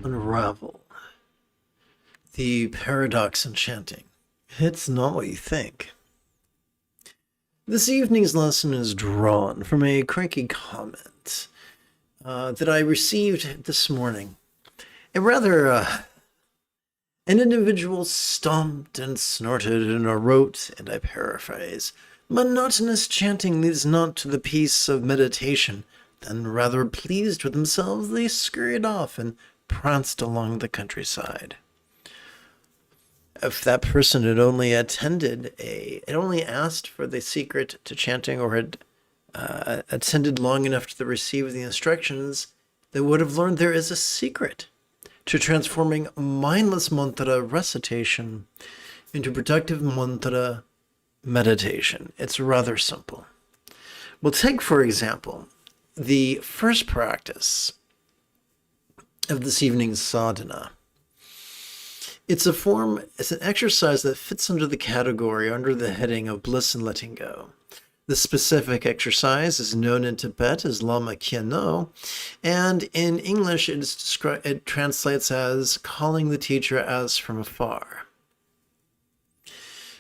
Unravel. The paradox in chanting. It's not what you think. This evening's lesson is drawn from a cranky comment that I received this morning. An individual stomped and snorted and wrote, and I paraphrase, "Monotonous chanting leads not to the peace of meditation." Then, rather pleased with themselves, they scurried off and pranced along the countryside. If that person had only only asked for the secret to chanting, or had attended long enough to receive the instructions, they would have learned there is a secret to transforming mindless mantra recitation into productive mantra meditation. It's rather simple. We'll take, for example, the first practice of this evening's sadhana. It's an exercise that fits under the heading of bliss and letting go. The specific exercise is known in Tibet as Lama, and in English it translates as calling the teacher as from afar.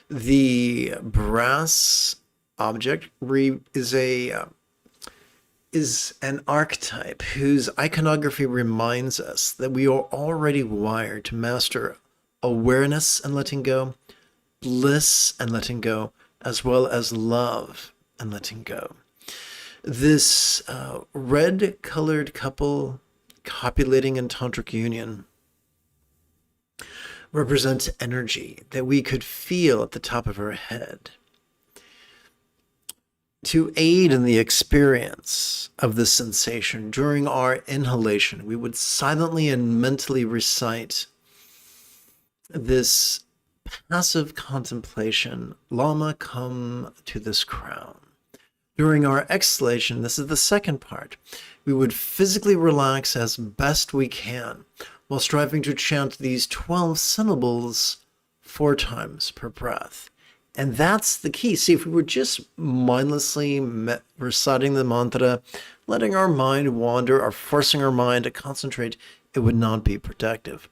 The brass object is an archetype whose iconography reminds us that we are already wired to master awareness and letting go, bliss and letting go, as well as love and letting go. This red-colored couple copulating in tantric union represents energy that we could feel at the top of our head. To aid in the experience of this sensation, during our inhalation, we would silently and mentally recite this passive contemplation, Lama, come to this crown. During our exhalation, this is the second part, we would physically relax as best we can while striving to chant these 12 syllables 4 times per breath. And that's the key. See, if we were just mindlessly reciting the mantra, letting our mind wander or forcing our mind to concentrate, it would not be productive.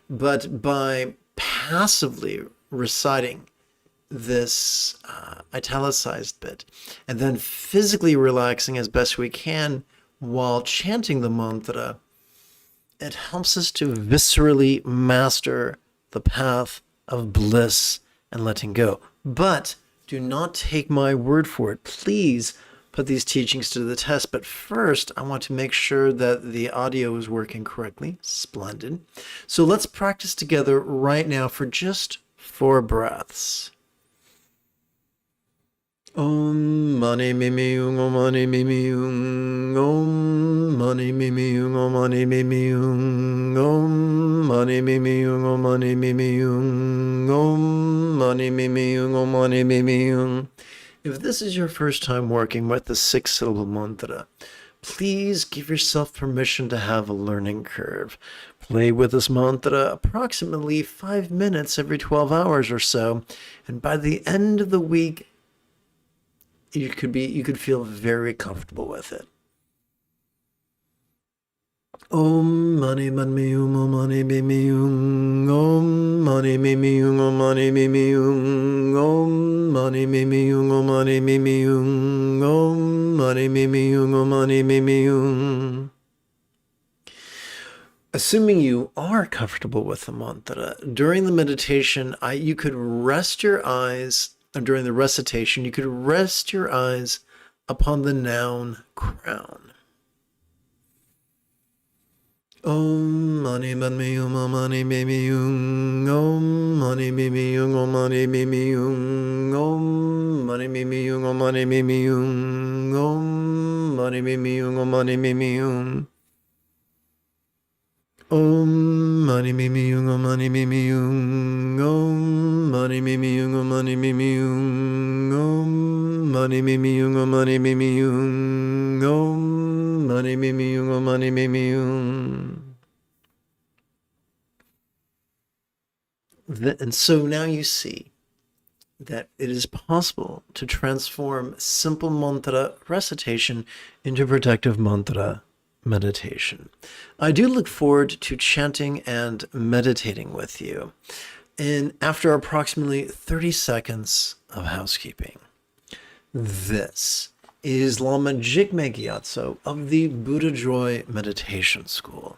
But by passively reciting this italicized bit and then physically relaxing as best we can while chanting the mantra, it helps us to viscerally master the path of bliss and letting go. But do not take my word for it. Please put these teachings to the test. But first, I want to make sure that the audio is working correctly. Splendid. So let's practice together right now for just 4 breaths. Om mani mimi yung, om mani mimi yung, om mani mimi yung, om mani mimi yung, om mani mimi yung, om mani mimi yung, om mani mimi yung, om mani mimi yung. If this is your first time working with the 6-syllable mantra, please give yourself permission to have a learning curve. Play with this mantra approximately 5 minutes every 12 hours or so, and by the end of the week, you could feel very comfortable with it. Om mani mani yung, om mani mimi yung, om mani mimi yung, om mani mimi yung, om mani mimi yung, om mani mimi yung, om mani mimi yung, om mani mimi yung. Assuming you are comfortable with the mantra, during the meditation, you could rest your eyes. During the recitation, you could rest your eyes upon the noun crown. Om mani mani yung, om mani mimi yung, om mani mimi yung, om mani mimi yung, om mani mimi yung, om mani mimi yung, om mani mimi yung, om mani mimi yung. Om mani mimi yung, om mani mimi yung, om mani mimi yung, om mani mimi yung, om mani mimi yung, om mani mimi yung, om mani mimi yung, om mani mimi yung. And so now you see that it is possible to transform simple mantra recitation into protective mantra meditation. I do look forward to chanting and meditating with you. And after approximately 30 seconds of housekeeping, this is Lama Jigme Gyatso of the Buddha Joy Meditation School.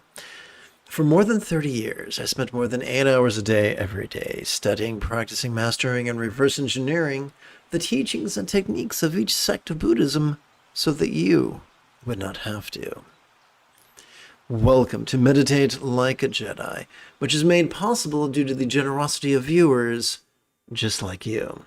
For more than 30 years, I spent more than 8 hours a day every day studying, practicing, mastering, and reverse engineering the teachings and techniques of each sect of Buddhism so that you would not have to. Welcome to Meditate Like a Jedi, which is made possible due to the generosity of viewers just like you.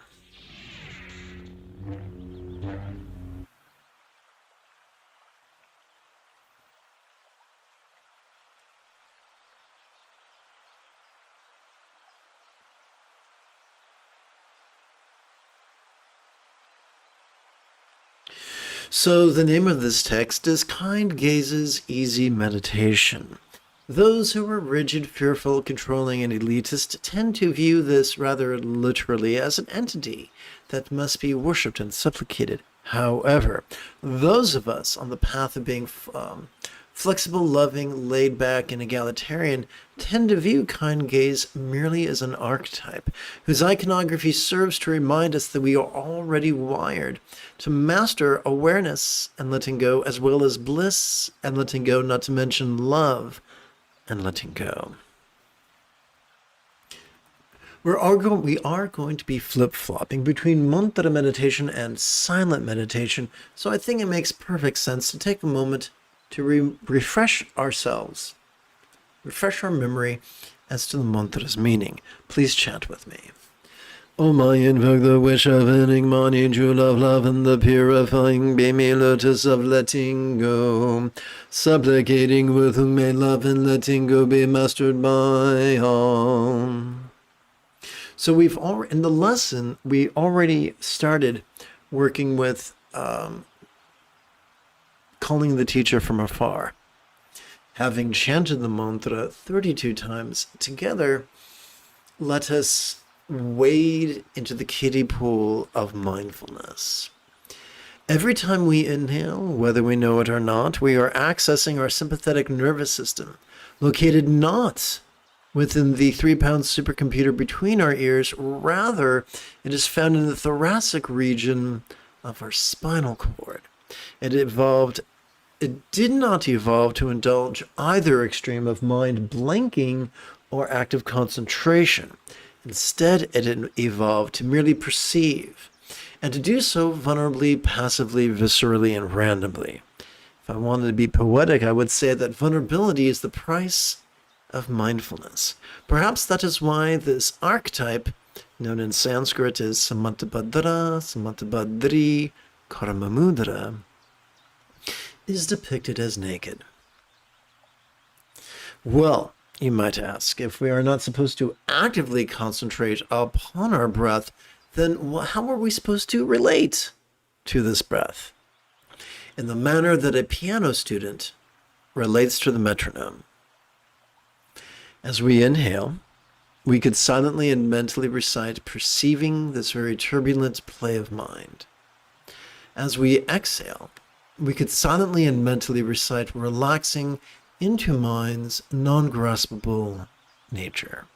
So the name of this text is Kind Gaze's Easy Meditation. Those who are rigid, fearful, controlling, and elitist tend to view this rather literally as an entity that must be worshipped and supplicated. However, those of us on the path of being flexible, loving, laid back, and egalitarian tend to view Kind Gaze merely as an archetype, whose iconography serves to remind us that we are already wired to master awareness and letting go, as well as bliss and letting go, not to mention love and letting go. We are going to be flip-flopping between mantra meditation and silent meditation, so I think it makes perfect sense to take a moment to refresh ourselves, refresh our memory as to the mantra's meaning. Please chant with me. Om I invoke the wish of ending money, true love, and the purifying beamy lotus of letting go, supplicating with whom may love and letting go be mastered by all. So in the lesson, we already started working with calling the teacher from afar. Having chanted the mantra 32 times together, let us wade into the kiddie pool of mindfulness. Every time we inhale, whether we know it or not, we are accessing our sympathetic nervous system, located not within the 3-pound supercomputer between our ears. Rather, it is found in the thoracic region of our spinal cord. It did not evolve to indulge either extreme of mind blanking or active concentration. Instead, it evolved to merely perceive, and to do so vulnerably, passively, viscerally, and randomly. If I wanted to be poetic, I would say that vulnerability is the price of mindfulness. Perhaps that is why this archetype, known in Sanskrit as Samantabhadra, Samantabhadri, Karamamudra, is depicted as naked. Well, you might ask, if we are not supposed to actively concentrate upon our breath, then how are we supposed to relate to this breath? In the manner that a piano student relates to the metronome. As we inhale, we could silently and mentally recite, perceiving this very turbulent play of mind. As we exhale, we could silently and mentally recite, relaxing into mind's non-graspable nature.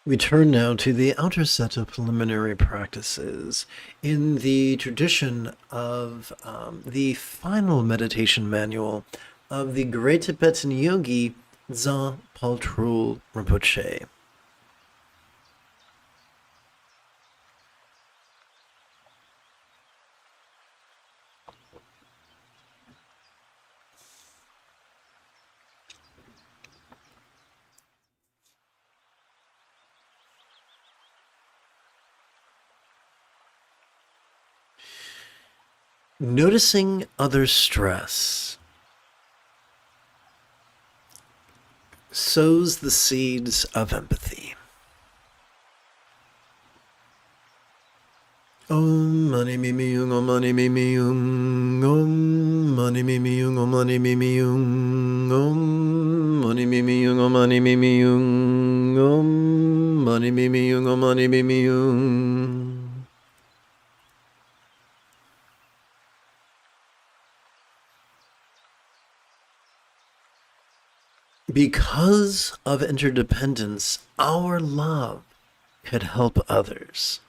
We turn now to the outer set of preliminary practices in the tradition of the final meditation manual of the great Tibetan yogi Za Paltrul Rinpoche. Noticing other stress sows the seeds of empathy. Om mani mimi yung, om mani mimi yung, om mani mimi yung, om mani mimi yung, om mani mimi yung, om mani mimi yung, om mani mimi yung, om mani mimi yung. Because of interdependence, our love could help others.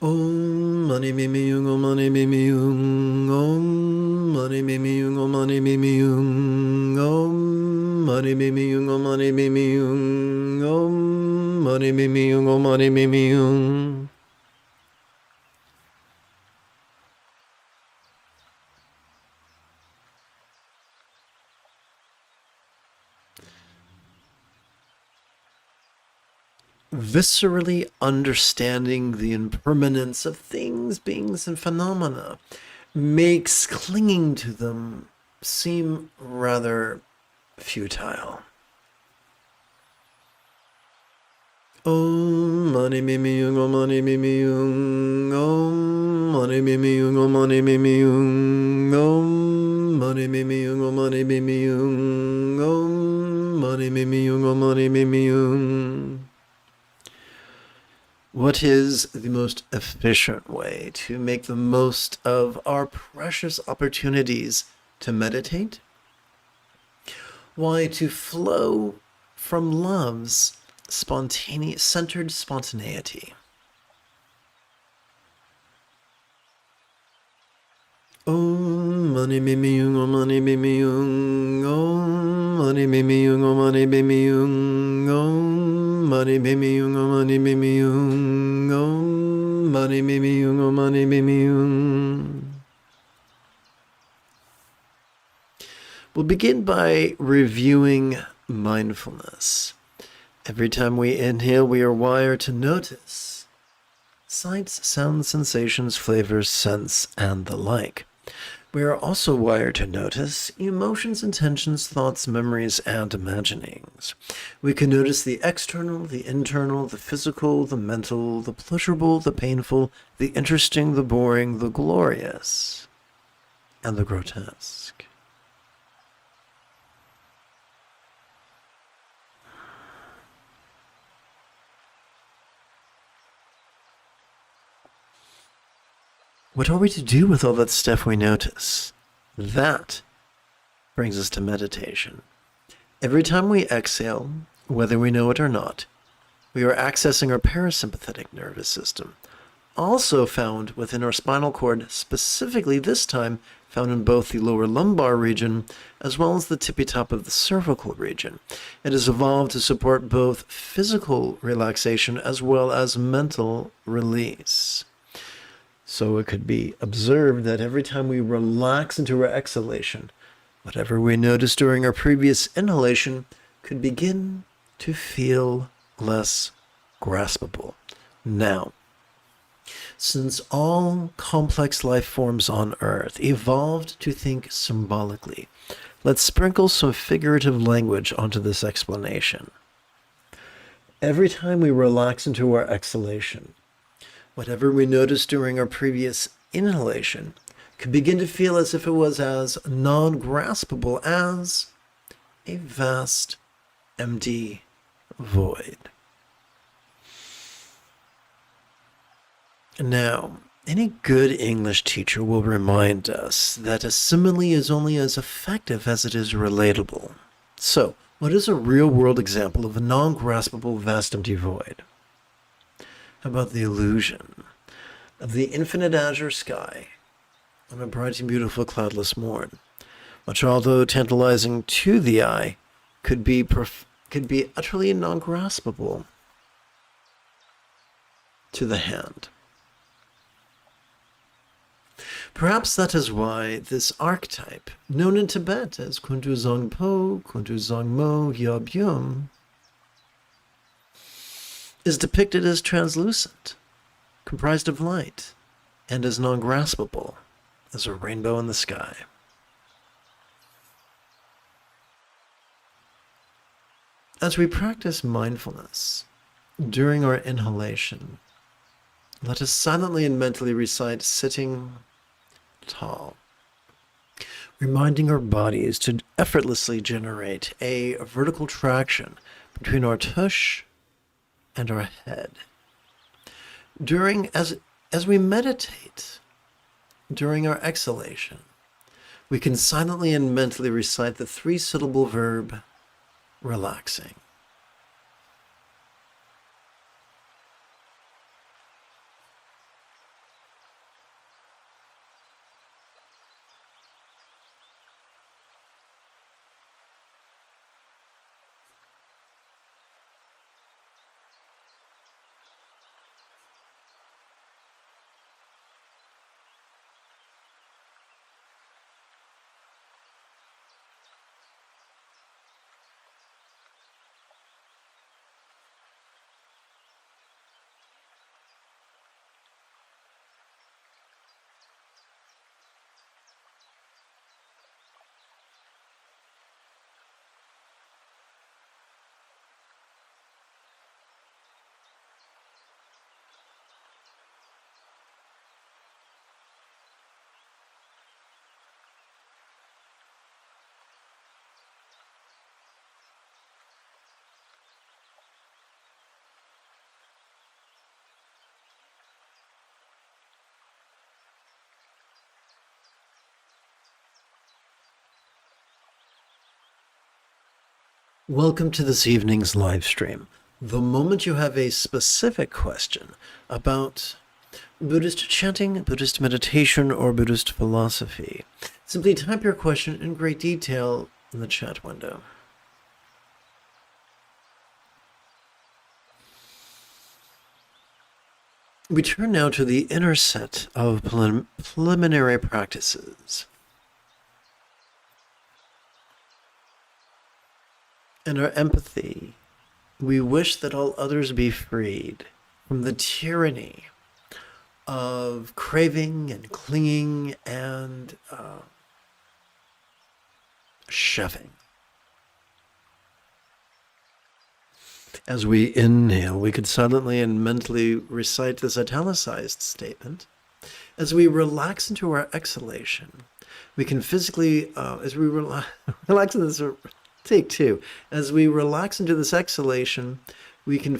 Om mani mimi yung, om mani mimi yung, om mani mimi yung, om mani mimi yung, om mani mimi yung, om mani mimi yung, om mani mimi yung, om mani mimi yung. Viscerally understanding the impermanence of things, beings, and phenomena makes clinging to them seem rather futile. Om mani mimi yung, om mani mimi yung, om mani mimi yung, om mani mimi yung, om mani mimi yung, om mani mimi yung, om mani mimi yung, om mani mimi yung. What is the most efficient way to make the most of our precious opportunities to meditate? Why, to flow from love's centered spontaneity. Om mani mimi yung, om mani mimi yung, om mani mimi yung, om mani mimi yung, om mani mimi yung, om mani mimi yung, om mani mimi yung, om mani mimi yung. We'll begin by reviewing mindfulness. Every time we inhale, we are wired to notice sights, sounds, sensations, flavors, scents, and the like. We are also wired to notice emotions, intentions, thoughts, memories, and imaginings. We can notice the external, the internal, the physical, the mental, the pleasurable, the painful, the interesting, the boring, the glorious, and the grotesque. What are we to do with all that stuff we notice? That brings us to meditation. Every time we exhale, whether we know it or not, we are accessing our parasympathetic nervous system, also found within our spinal cord, specifically this time found in both the lower lumbar region as well as the tippy top of the cervical region. It has evolved to support both physical relaxation as well as mental release. So it could be observed that every time we relax into our exhalation, whatever we noticed during our previous inhalation could begin to feel less graspable. Now, since all complex life forms on Earth evolved to think symbolically, let's sprinkle some figurative language onto this explanation. Every time we relax into our exhalation, whatever we noticed during our previous inhalation could begin to feel as if it was as non-graspable as a vast, empty void. Now, any good English teacher will remind us that a simile is only as effective as it is relatable. So, What is a real-world example of a non-graspable vast empty void? How about the illusion of the infinite azure sky on a bright and beautiful cloudless morn, which, although tantalizing to the eye, could be utterly non-graspable to the hand. Perhaps that is why this archetype, known in Tibet as Kuntu Zongpo, Kuntu Zongmo Yobyum, is depicted as translucent, comprised of light, and as non-graspable as a rainbow in the sky. As we practice mindfulness during our inhalation, let us silently and mentally recite sitting tall, reminding our bodies to effortlessly generate a vertical traction between our tush and our head. As we meditate during our exhalation, we can silently and mentally recite the 3-syllable verb relaxing. Welcome to this evening's live stream. The moment you have a specific question about Buddhist chanting, Buddhist meditation, or Buddhist philosophy, simply type your question in great detail in the chat window. We turn now to the inner set of preliminary practices. In our empathy, we wish that all others be freed from the tyranny of craving and clinging and shoving. As we inhale, we could silently and mentally recite this italicized statement. As we relax into our exhalation, we can physically, as we relax into this. Take 2. As we relax into this exhalation, we can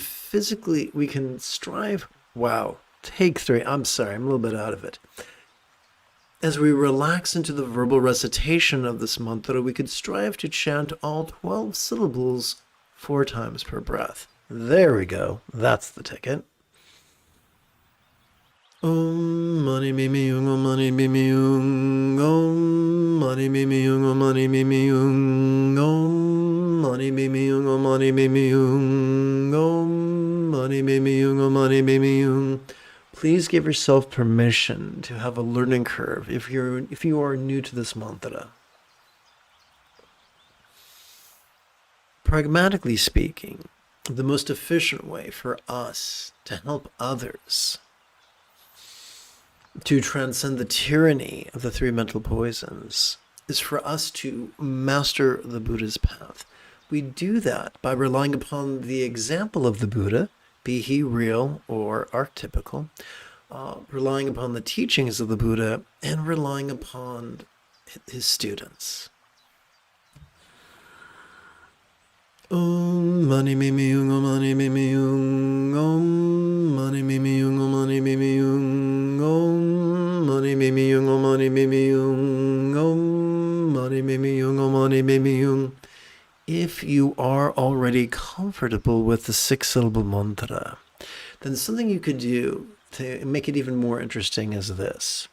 strive. Wow. Take 3. I'm sorry, I'm a little bit out of it. As we relax into the verbal recitation of this mantra, we could strive to chant all 12 syllables 4 times per breath. There we go. That's the ticket. Om mani mimi yung, om mani mimi yung, om mani mimi yung, om mani mimi yung, om mani mimi yung, om mani mimi yung, om mani mimi yung, om mani mimi yung. Please give yourself permission to have a learning curve if you are new to this mantra. Pragmatically speaking, the most efficient way for us to help others to transcend the tyranny of the 3 mental poisons is for us to master the Buddha's path. We do that by relying upon the example of the Buddha, be he real or archetypical, relying upon the teachings of the Buddha, and relying upon his students. Om mani mimi yung, om mani mimi yung, om mani mimi yung, om mani mimi yung, om mani mimi yung, om mani mimi yung, om mani mimi yung, om mani mimi yung. If you already comfortable with the 6-syllable mantra, then something you could do to make it even more interesting is this.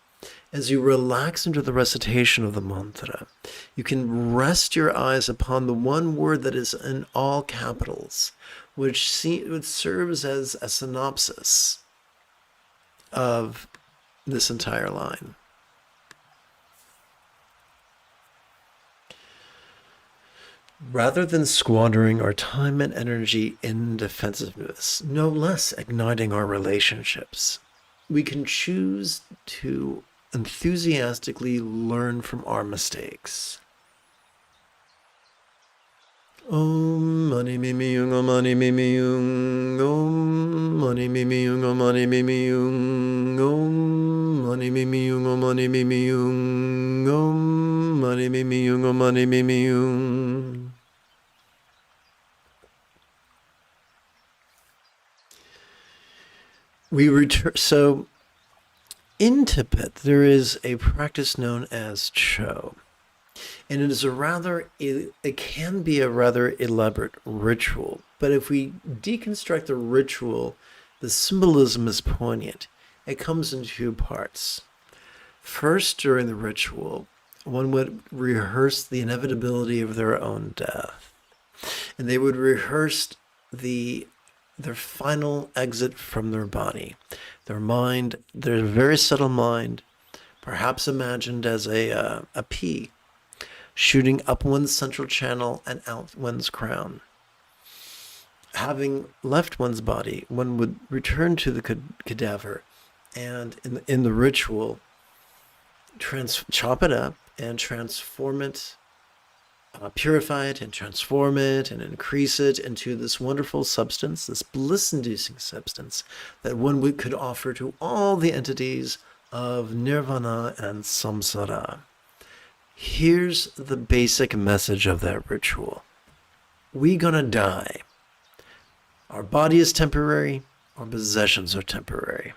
As you relax into the recitation of the mantra, you can rest your eyes upon the one word that is in all capitals, which serves as a synopsis of this entire line. Rather than squandering our time and energy in defensiveness, no less igniting our relationships, we can choose to enthusiastically learn from our mistakes. Om mani mimi yung, om mani mimi yung, om mani mimi yung, om mani mimi yung, om mani mimi yung, om mani mimi yung, om mani mimi yung, om mani mimi yung. We return. So, in Tibet, there is a practice known as Cho, and it can be a rather elaborate ritual. But if we deconstruct the ritual, the symbolism is poignant. It comes in two parts. First, during the ritual, one would rehearse the inevitability of their own death, and they would rehearse their final exit from their body. Their mind, their very subtle mind, perhaps imagined as a pea, shooting up one's central channel and out one's crown. Having left one's body, one would return to the cadaver and in the ritual, chop it up and transform it, purify it and transform it and increase it into this wonderful substance, this bliss-inducing substance that one could offer to all the entities of nirvana and samsara. Here's the basic message of that ritual. We're gonna die. Our body is temporary, our possessions are temporary.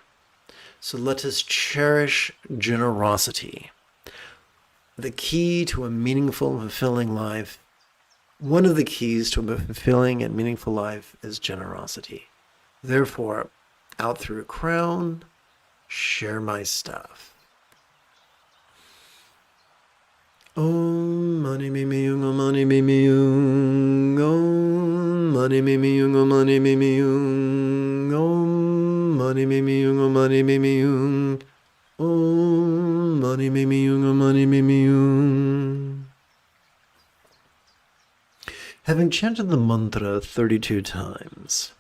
So let us cherish generosity. The key to a meaningful, fulfilling life, one of the keys to a fulfilling and meaningful life is generosity. Therefore, out through a crown, share my stuff. Om mani mimi yung, om mani mimi yung, om mani mimi yung, om mani mimi yung, om mani mimi yung, om mani mimi yung, om mani mimi yung, om mani mimi yung. Having chanted the mantra 32 times,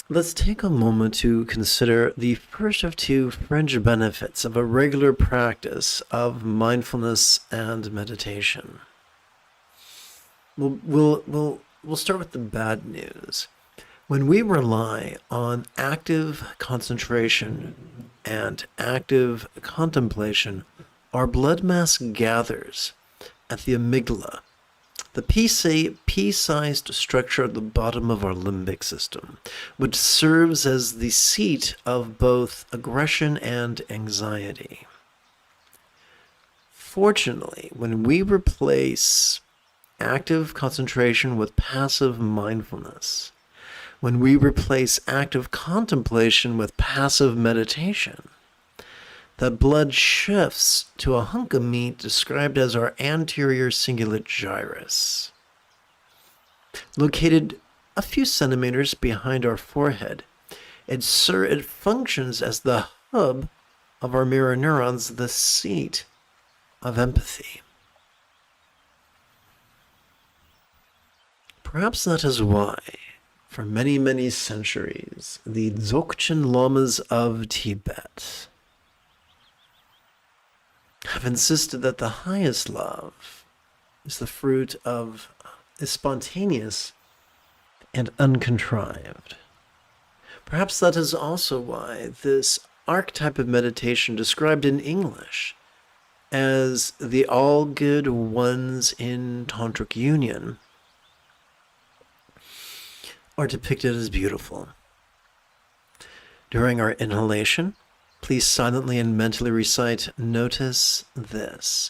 let's take a moment to consider the first of two fringe benefits of a regular practice of mindfulness and meditation. We'll start with the bad news. When we rely on active concentration and active contemplation, our blood mass gathers at the amygdala, the pea-sized structure at the bottom of our limbic system, which serves as the seat of both aggression and anxiety. Fortunately, when we replace active concentration with passive mindfulness, when we replace active contemplation with passive meditation, the blood shifts to a hunk of meat described as our anterior cingulate gyrus, located a few centimeters behind our forehead. It functions as the hub of our mirror neurons, the seat of empathy. Perhaps that is why, for many, many centuries, the Dzogchen Lamas of Tibet have insisted that the highest love is spontaneous and uncontrived. Perhaps that is also why this archetype of meditation described in English as the all-good ones in tantric union are depicted as beautiful. During our inhalation, please silently and mentally recite, "Notice this.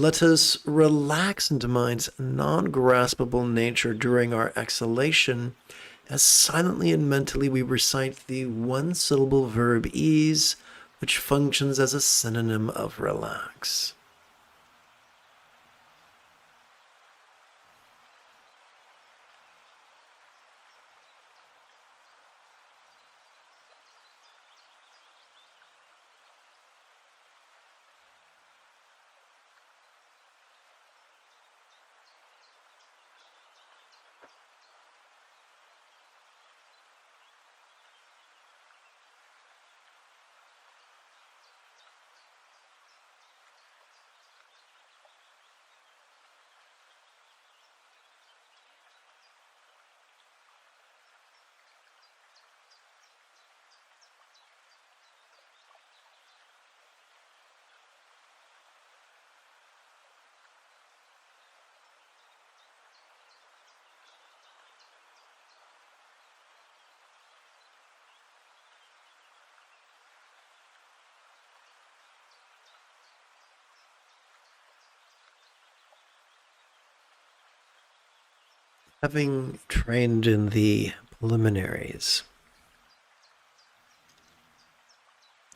Let us relax into mind's non-graspable nature during our exhalation, as silently and mentally we recite the one-syllable verb ease, which functions as a synonym of relax. Having trained in the preliminaries,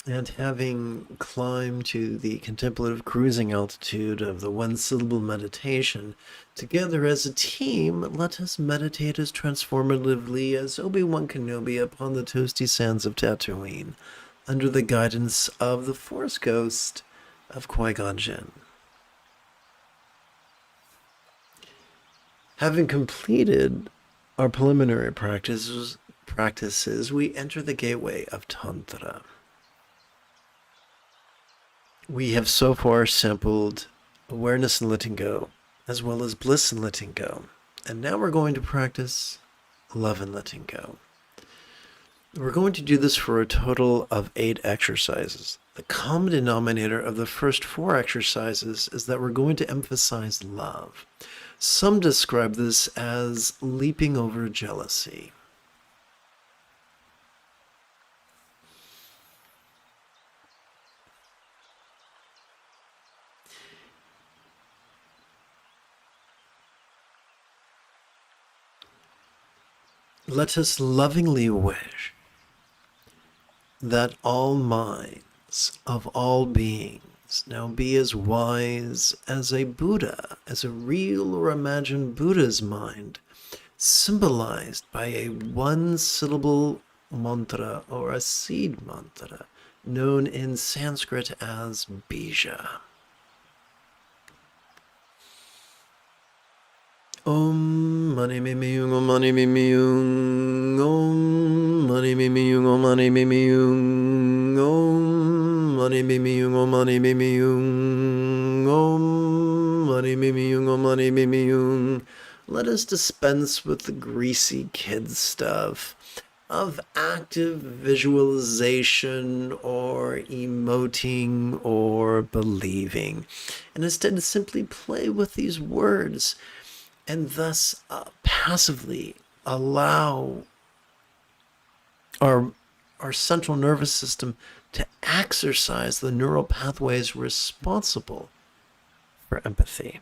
and having climbed to the contemplative cruising altitude of the one-syllable meditation, together as a team, let us meditate as transformatively as Obi-Wan Kenobi upon the toasty sands of Tatooine, under the guidance of the Force Ghost of Qui-Gon Jinn. Having completed our preliminary practices, we enter the gateway of Tantra. We have so far sampled awareness and letting go, as well as bliss and letting go. And now we're going to practice love and letting go. We're going to do this for a total of 8 exercises. The common denominator of the first 4 exercises is that we're going to emphasize love. Some describe this as leaping over jealousy. Let us lovingly wish that all minds of all beings now be as wise as a Buddha, as a real or imagined Buddha's mind, symbolized by a one-syllable mantra or a seed mantra, known in Sanskrit as bija. Om mani mimi yung, om mani mimi yung, om mani mimi yung, om mani mimi yung, om mani mimi yung, om mani mimi yung, om mani mimi yung, om mani mimi yung. Let us dispense with the greasy kid stuff of active visualization or emoting or believing, and instead simply play with these words, and thus passively allow our central nervous system to exercise the neural pathways responsible for empathy.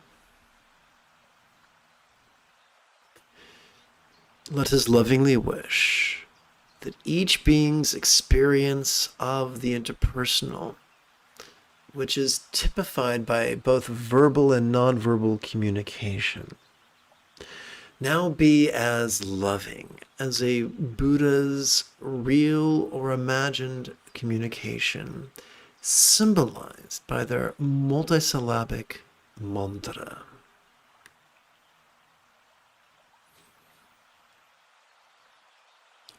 Let us lovingly wish that each being's experience of the interpersonal, which is typified by both verbal and nonverbal communication, now be as loving as a Buddha's real or imagined communication, symbolized by their multisyllabic mantra.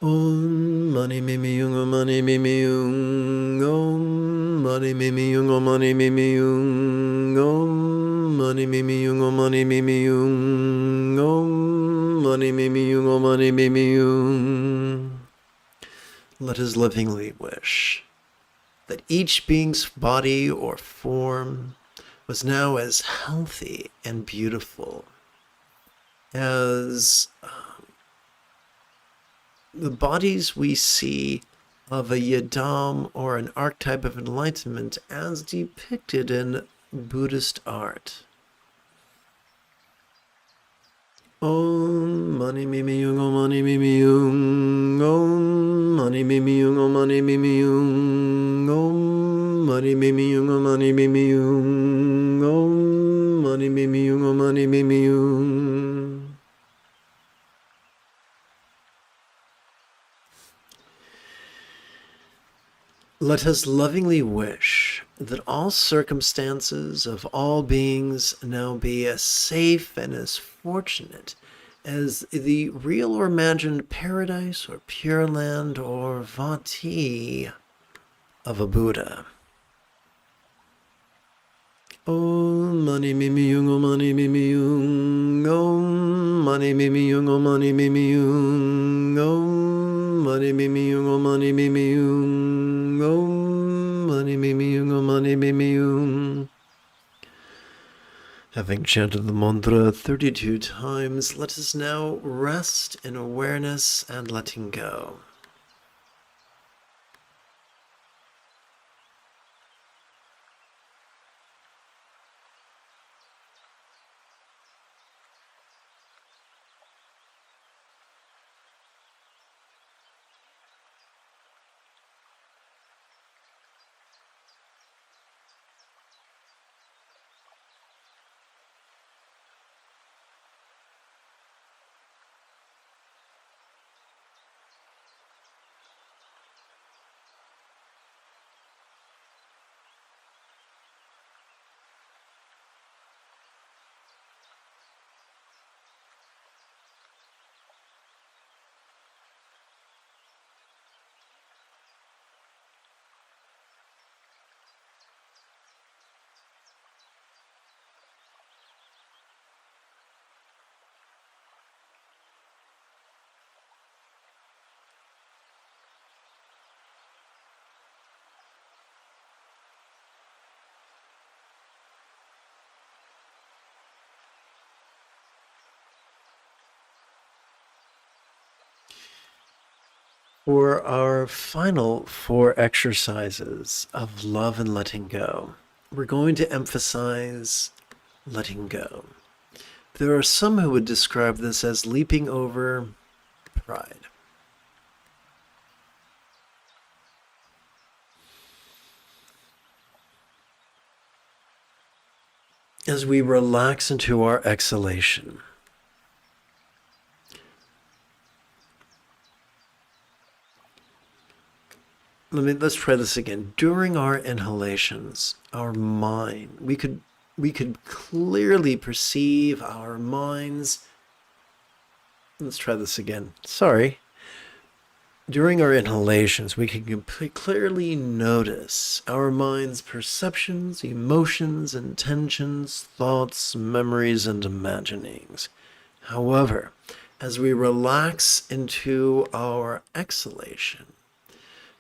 Om mani mimi yung, om mani mimi yung, om mani mimi yung, om mani mimi yung, om mani mimi yung, om mani mimi yung, om mani mimi yung, om mani mimi yung. Let us lovingly wish that each being's body or form was now as healthy and beautiful as the bodies we see of a yidam or an archetype of enlightenment as depicted in Buddhist art. Om mani mimi yung, om mani mimi yung, om mani mimi yung, om mani mimi yung, om mani mimi yung, om mani mimi yung, om mani mimi yung, om mani mimi yung. Let us lovingly wish that all circumstances of all beings now be as safe and as fortunate as the real or imagined paradise or pure land or vati of a Buddha. Om mani mimi yung, om mani mimi yung, om mani mimi yung, om mani mimi yung, om mani mimi yung, om mani mimi yung, om mani mimi yung, om mani mimi yung. Having chanted the mantra 32 times, let us now rest in awareness and letting go. For our final 4 exercises of love and letting go, we're going to emphasize letting go. There are some who would describe this as leaping over pride. As we relax into our exhalation, let's try this again. During our inhalations, our mind, we could clearly perceive our minds. Let's try this again. Sorry. During our inhalations, we can clearly notice our mind's perceptions, emotions, intentions, thoughts, memories, and imaginings. However, as we relax into our exhalation,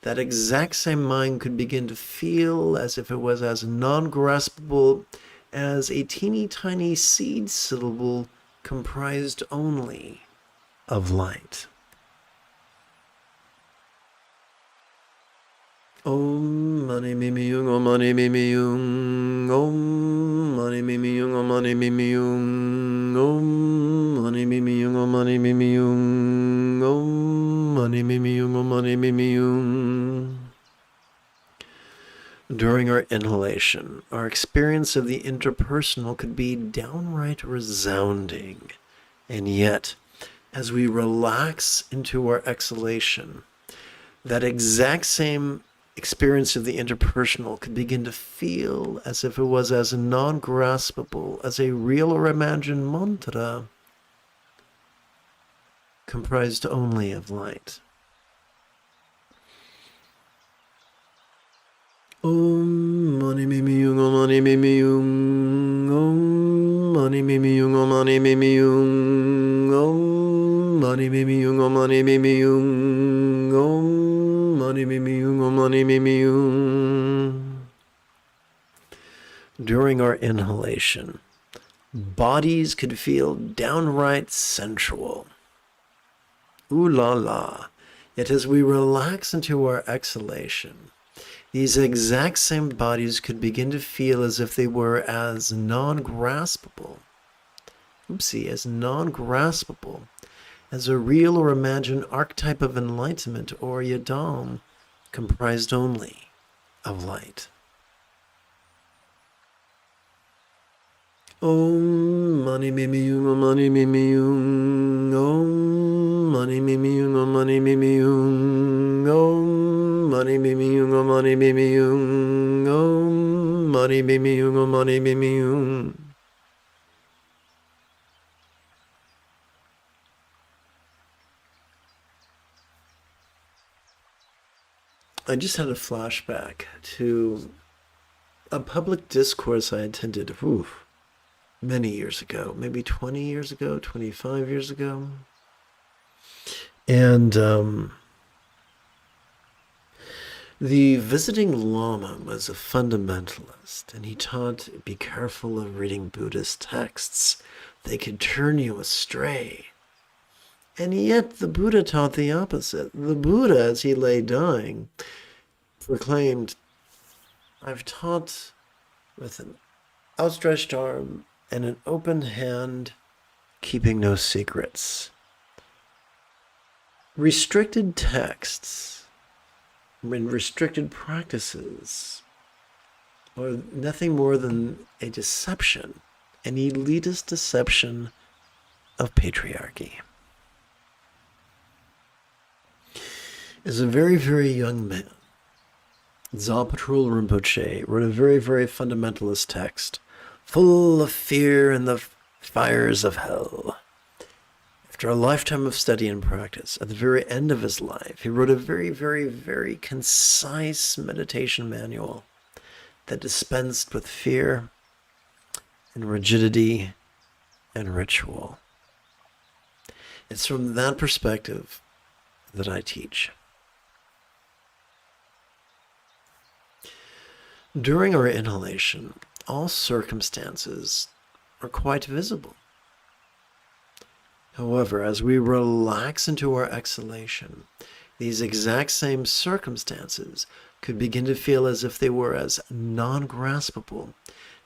that exact same mind could begin to feel as if it was as non-graspable as a teeny tiny seed syllable comprised only of light. Om mani mimi yung, om mani mimi yung, om mani mimi yung, om mani mimi yung, om mani mimi yung, om mani mimi yung, om mani mimi yung, om mani mimi yung. During our inhalation, our experience of the interpersonal could be downright resounding, and yet, as we relax into our exhalation, that exact same experience of the interpersonal could begin to feel as if it was as non-graspable as a real or imagined mantra comprised only of light. Om mani mimi yung, om mani mimi yung, om mani mimi yung, om mani mimi yung, om mani mimi yung, om mani mimi yung, om mani mimi yung, om mani mimi yung. During our inhalation, bodies could feel downright sensual. Ooh la la. Yet as we relax into our exhalation, these exact same bodies could begin to feel as if they were as non-graspable, as non-graspable as a real or imagined archetype of enlightenment or yadam comprised only of light. Om mani mimi yung, om mani mimi yung, om mani mimi yung, om mani mimi yung, om mani mimi yung, om mani mimi yung, om mani mimi yung, om mani mimi yung. I just had a flashback to a public discourse I attended many years ago, maybe 20 years ago, 25 years ago. And the visiting Lama was a fundamentalist, and he taught, be careful of reading Buddhist texts. They could turn you astray. And yet the Buddha taught the opposite. The Buddha, as he lay dying, proclaimed, I've taught with an outstretched arm and an open hand, keeping no secrets. Restricted texts and restricted practices are nothing more than a deception, an elitist deception of patriarchy. As a very, very young man, Zalpatrul Rinpoche wrote a very, very fundamentalist text, full of fear and the fires of hell. After a lifetime of study and practice, at the very end of his life, he wrote a very, very, very concise meditation manual that dispensed with fear and rigidity and ritual. It's from that perspective that I teach. During our inhalation, all circumstances are quite visible. However, as we relax into our exhalation, these exact same circumstances could begin to feel as if they were as non-graspable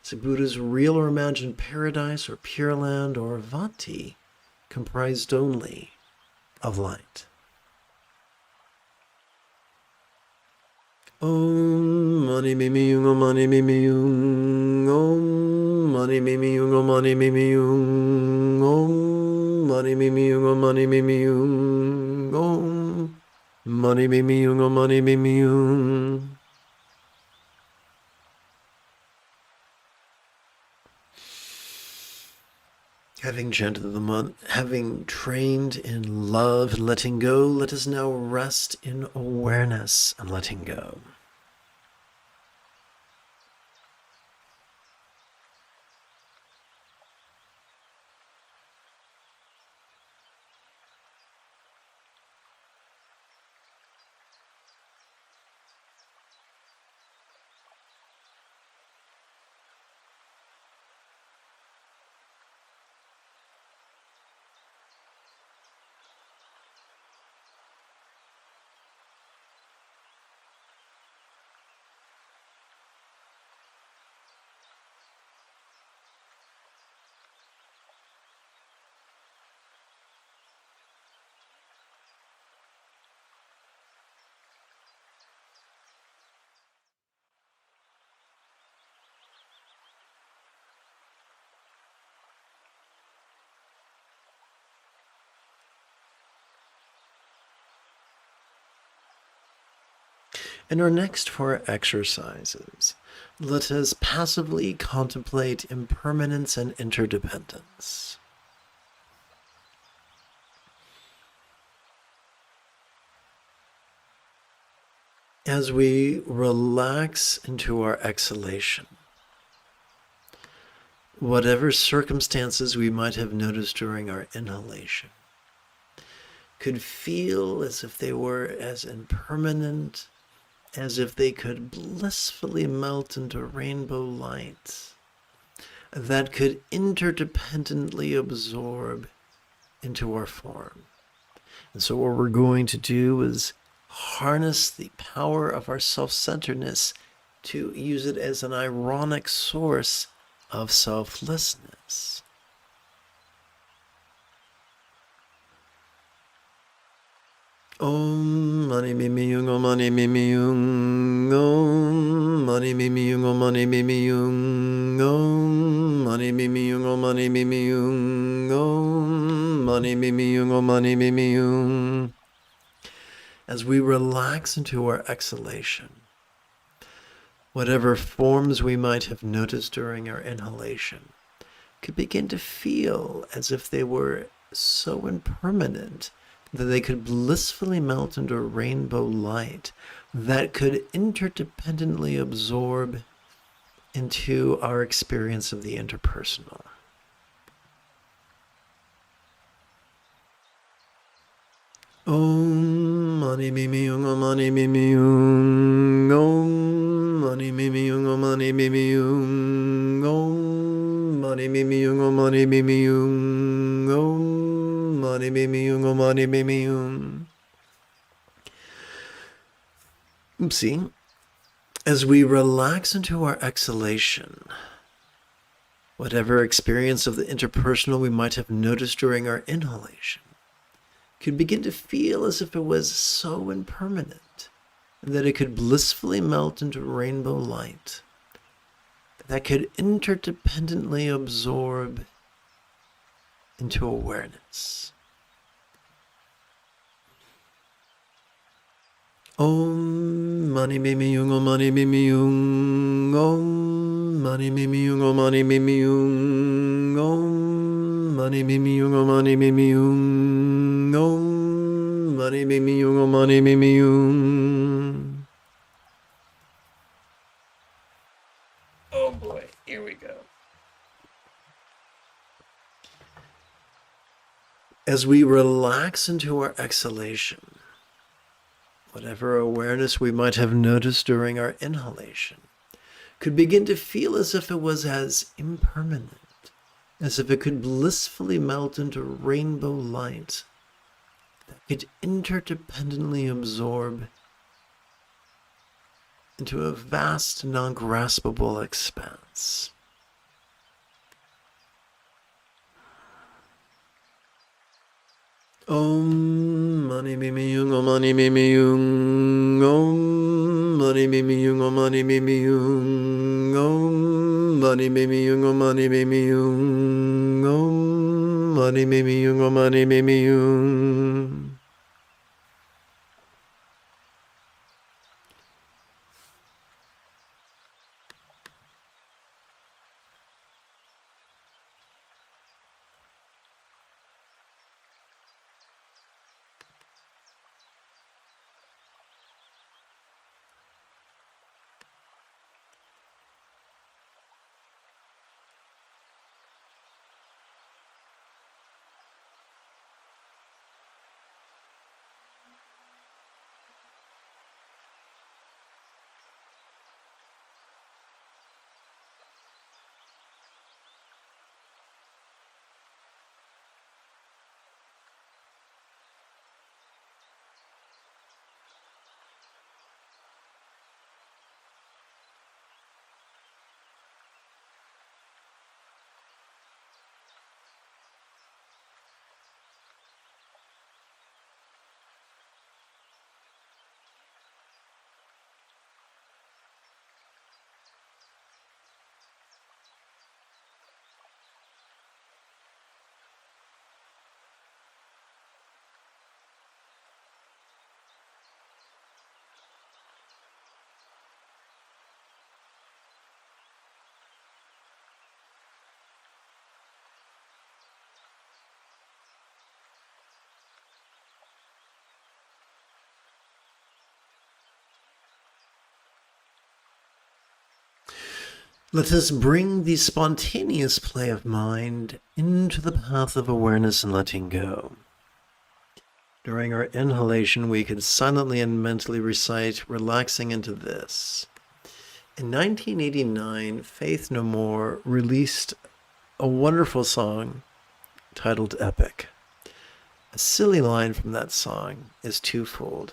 as a Buddha's real or imagined paradise or pure land or vati comprised only of light. Om mani mimi yung, om mani mimi yung, om mani mimi yung, om mani mimi yung, om mani mimi yung, om mani mimi yung, om mani mimi yung, om mani mimi yung. Having chanted the mantra, having trained in love and letting go, let us now rest in awareness and letting go. In our next 4 exercises, let us passively contemplate impermanence and interdependence. As we relax into our exhalation, whatever circumstances we might have noticed during our inhalation could feel as if they were as impermanent as if they could blissfully melt into rainbow light that could interdependently absorb into our form. And so what we're going to do is harness the power of our self-centeredness to use it as an ironic source of selflessness. Om mani mimi yung, om mani mimi yung, om mani mimi yung, om mani mimi yung, om mani mimi yung, om mani mimi yung, om mani mimi yung, om mani mimi yung. As we relax into our exhalation, whatever forms we might have noticed during our inhalation could begin to feel as if they were so impermanent that they could blissfully melt into a rainbow light that could interdependently absorb into our experience of the interpersonal. Om mani mimi yung, om mani mimi yung, om mani mimi yung, om mani mimi yung, om mani mimi yung, om mani mimi yung, om mani mimi yung, om mani mimi yung. Oopsie. As we relax into our exhalation, whatever experience of the interpersonal we might have noticed during our inhalation could begin to feel as if it was so impermanent that it could blissfully melt into rainbow light that could interdependently absorb into awareness. Om mani mimi yung, om mani mimi yung, om mani mimi yung, om mani mimi yung, om mani mimi yung, om mani mimi yung, om mani mimi yung, om mani mimi yung. Oh boy, here we go. As we relax into our exhalation, whatever awareness we might have noticed during our inhalation could begin to feel as if it was as impermanent, as if it could blissfully melt into rainbow light that could interdependently absorb into a vast, non-graspable expanse. Om mani mimi yung, om mani mimi yung, om mani mimi yung, om mani mimi yung, om mani mimi yung, om mani mimi yung, om mani mimi yung, om mani mimi yung. Let us bring the spontaneous play of mind into the path of awareness and letting go. During our inhalation, we could silently and mentally recite, relaxing into this. In 1989, Faith No More released a wonderful song titled Epic. A silly line from that song is twofold.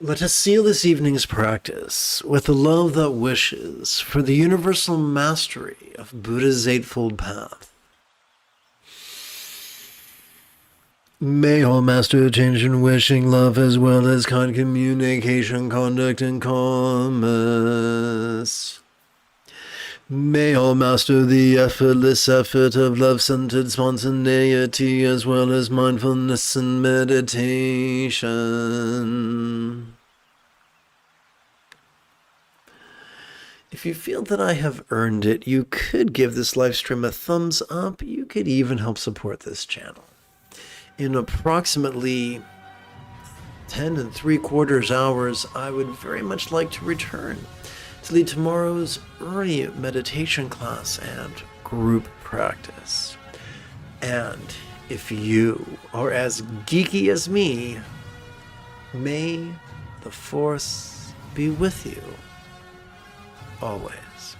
Let us seal this evening's practice with the love that wishes for the universal mastery of Buddha's Eightfold Path. May all master attention, wishing, love, as well as kind communication, conduct, and commerce. May all master the effortless effort of love-centered spontaneity, as well as mindfulness and meditation. If you feel that I have earned it, you could give this live stream a thumbs up. You could even help support this channel. In approximately 10 3/4 hours, I would very much like to return to lead tomorrow's early meditation class and group practice. And if you are as geeky as me, may the Force be with you always.